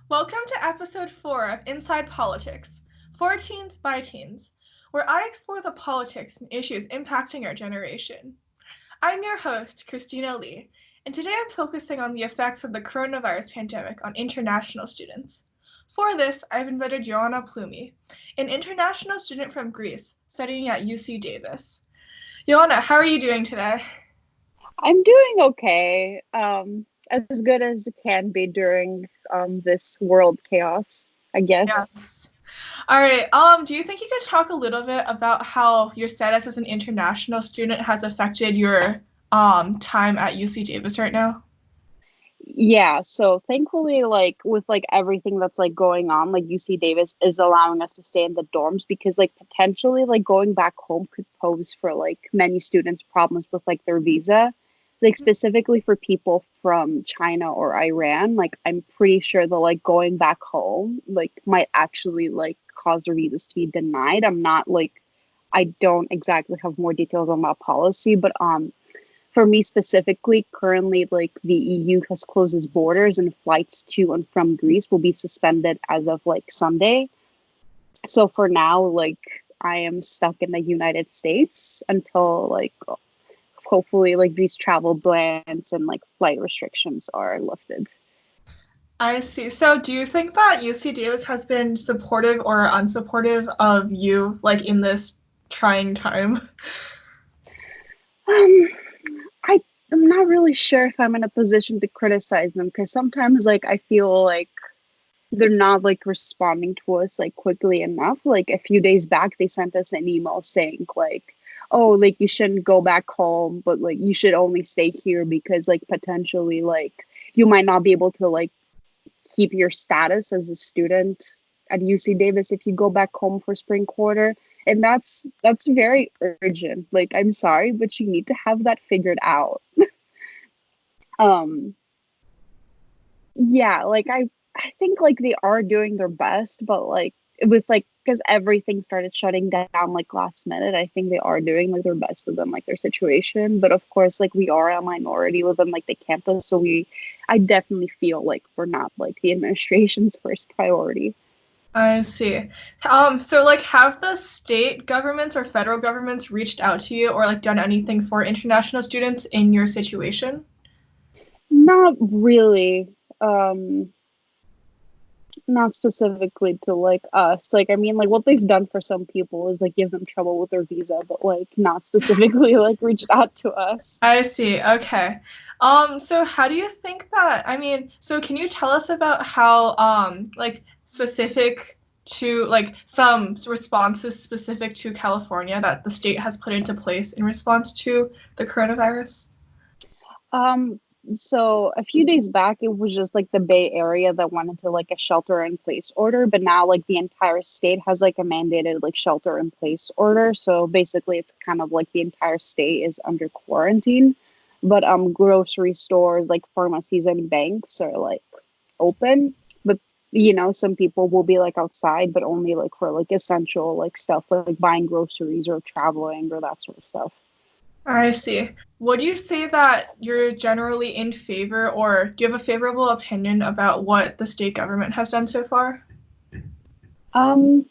Welcome to episode 4 of Inside Politics, for teens by teens, where I explore the politics and issues impacting our generation. I'm your host, Christina Li, and today I'm focusing on the effects of the coronavirus pandemic on international students. For this, I've invited Ioana Plumi, an international student from Greece studying at UC Davis. Ioana, how are you doing today? I'm doing okay. As good as it can be during this world chaos, I guess. Yes. All right. Do you think you could talk a little bit about how your status as an international student has affected your time at UC Davis right now? Yeah, so thankfully, like with like everything that's like going on, like UC Davis is allowing us to stay in the dorms because like potentially like going back home could pose for like many students problems with like their visa. Like specifically for people from China or Iran, like I'm pretty sure that like going back home like might actually like cause their visas to be denied. I don't exactly have more details on that policy, but for me specifically, currently, like the EU has closed its borders and flights to and from Greece will be suspended as of like Sunday. So for now, like I am stuck in the United States until like hopefully like these travel bans and like flight restrictions are lifted. I see. So do you think that UC Davis has been supportive or unsupportive of you, like in this trying time? Um, I am not really sure if I'm in a position to criticize them because sometimes like I feel like they're not like responding to us like quickly enough. Like a few days back, they sent us an email saying like, "Oh, like you shouldn't go back home, but like you should only stay here because like potentially like you might not be able to like keep your status as a student at UC Davis if you go back home for spring quarter." And that's very urgent. Like I'm sorry, but you need to have that figured out. Um yeah, like I think like they are doing their best, but like with like because everything started shutting down like last minute, I think they are doing like their best within like their situation. But of course, like we are a minority within like the campus, so I definitely feel like we're not like the administration's first priority. I see. So like have the state governments or federal governments reached out to you or like done anything for international students in your situation? Not really. Not specifically to like us. Like I mean like what they've done for some people is like give them trouble with their visa, but like not specifically like reached out to us. I see. Okay. So how do you think that, so can you tell us about how, like specific to, like some responses specific to California that the state has put into place in response to the coronavirus? Um so a few days back it was just like the Bay Area that went into like a shelter in place order, but now like the entire state has like a mandated like shelter in place order. So basically it's kind of like the entire state is under quarantine. But grocery stores, like pharmacies and banks are like open. But you know, some people will be like outside, but only like for like essential like stuff like buying groceries or traveling or that sort of stuff. I see. Would you say that you're generally in favor, or do you have a favorable opinion about what the state government has done so far? Um,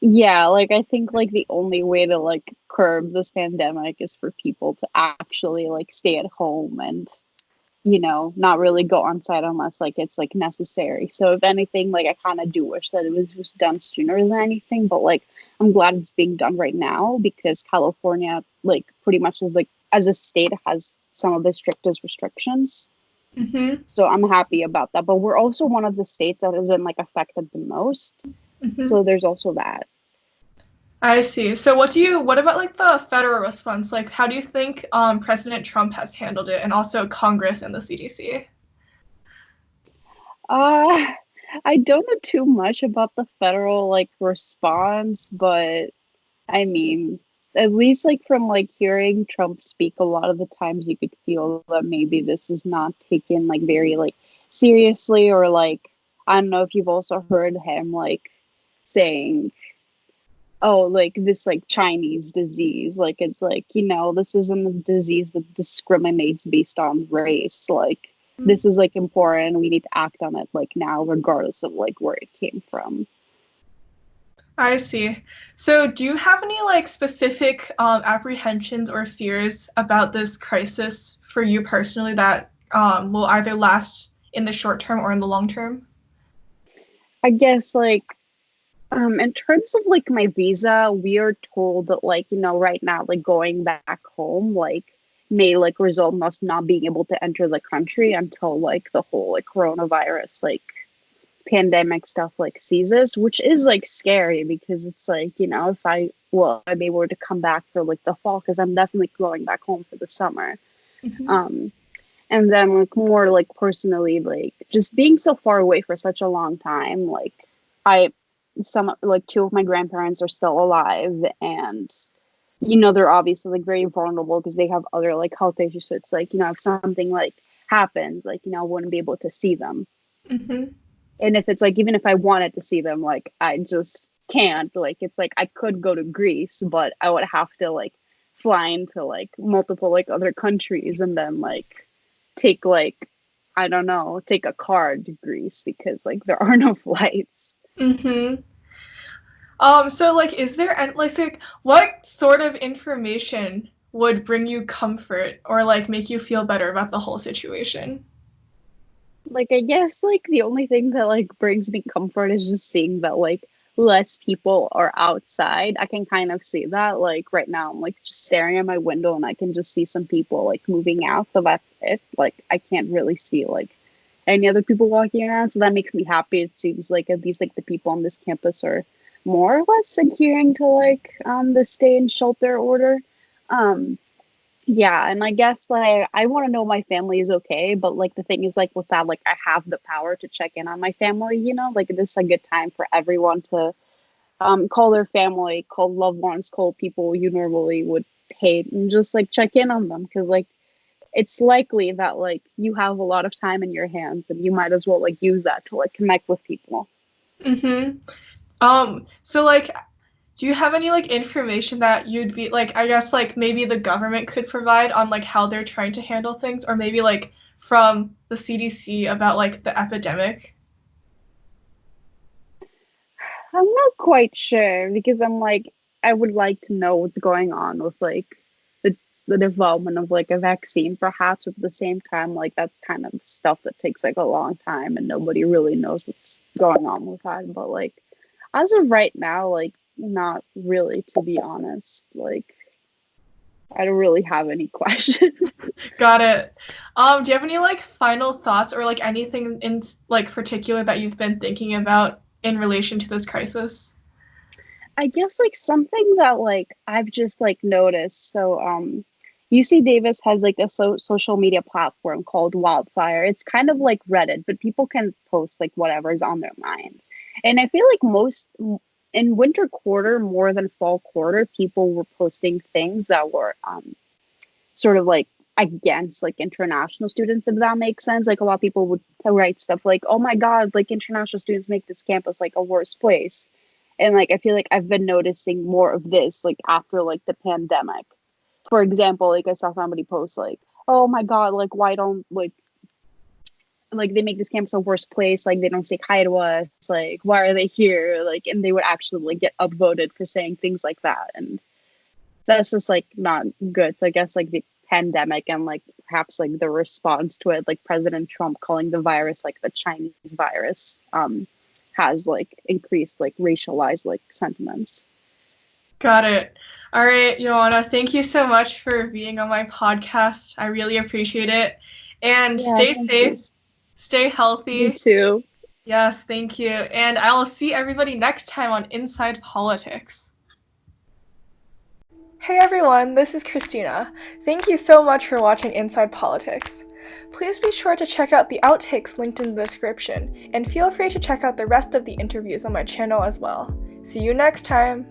yeah, like I think like the only way to like curb this pandemic is for people to actually like stay at home and you know not really go on site unless like it's like necessary. So if anything, like I kind of do wish that it was just done sooner than anything, but like I'm glad it's being done right now because California like pretty much is like as a state has some of the strictest restrictions. Mm-hmm. So I'm happy about that. But we're also one of the states that has been like affected the most. Mm-hmm. So there's also that. I see. So what about like the federal response? Like how do you think President Trump has handled it and also Congress and the CDC? Uh, I don't know too much about the federal like response, but I mean, at least like from like hearing Trump speak a lot of the times you could feel that maybe this is not taken like very like seriously or like I don't know if you've also heard him like saying, "Oh, like this like Chinese disease, like it's like, you know, this isn't a disease that discriminates based on race." Like this is like important. We need to act on it like now, regardless of like where it came from. I see. So do you have any like specific apprehensions or fears about this crisis for you personally that will either last in the short term or in the long term? I guess like in terms of like my visa, we are told that like, right now, like going back home, like may like result in us not being able to enter the country until like the whole like coronavirus like pandemic stuff like ceases, which is like scary because it's like, if I'm able to come back for like the fall, because I'm definitely going back home for the summer. Mm-hmm. And then like more like personally, like just being so far away for such a long time, like I some like two of my grandparents are still alive, and they're obviously like very vulnerable because they have other like health issues. So it's like, if something like happens, like, I wouldn't be able to see them. Mm-hmm. And if it's like, even if I wanted to see them, like I just can't. Like it's like I could go to Greece, but I would have to like fly into like multiple like other countries and then like take like, I don't know, take a car to Greece because like there are no flights. Mm-hmm. So like, is there like what sort of information would bring you comfort or like make you feel better about the whole situation? Like I guess like the only thing that like brings me comfort is just seeing that like less people are outside. I can kind of see that. Like right now I'm like just staring at my window and I can just see some people like moving out, but that's it. Like I can't really see like any other people walking around, so that makes me happy. It seems like at least like the people on this campus are more or less adhering to like the stay in shelter order. Um yeah, and I guess like I want to know my family is okay, but like the thing is like with that, like I have the power to check in on my family, like this is a good time for everyone to call their family, call loved ones, call people you normally would hate, and just like check in on them because like it's likely that like you have a lot of time in your hands and you might as well like use that to like connect with people. Mm-hmm. So like, do you have any like information that you'd be like, I guess like maybe the government could provide on like how they're trying to handle things, or maybe like from the CDC about like the epidemic? I'm not quite sure because I'm like I would like to know what's going on with like the the development of like a vaccine perhaps, at the same time like that's kind of stuff that takes like a long time and nobody really knows what's going on with that. But like as of right now, like not really, to be honest. Like I don't really have any questions. Got it. Do you have any like final thoughts or like anything in like particular that you've been thinking about in relation to this crisis? I guess like something that like I've just like noticed. So UC Davis has like a social media platform called Wildfire. It's kind of like Reddit, but people can post like whatever's on their mind. And I feel like most in winter quarter more than fall quarter, people were posting things that were sort of like against like international students, if that makes sense. Like a lot of people would write stuff like, oh my god, like international students make this campus like a worse place. And like I feel like I've been noticing more of this like after like the pandemic. For example, like I saw somebody post like, oh my god, like why don't like they make this campus a worse place, like they don't say hi to us, like why are they here, like, and they would actually like get upvoted for saying things like that. And that's just like not good. So I guess like the pandemic and like perhaps like the response to it, like President Trump calling the virus like the Chinese virus, has like increased like racialized like sentiments. Got it. All right, Joanna, thank you so much for being on my podcast. I really appreciate it. And Yeah, stay thank safe, you. stay healthy. You too. Yes, thank you. And I'll see everybody next time on Inside Politics. Hey everyone, this is Christina. Thank you so much for watching Inside Politics. Please be sure to check out the outtakes linked in the description, and feel free to check out the rest of the interviews on my channel as well. See you next time!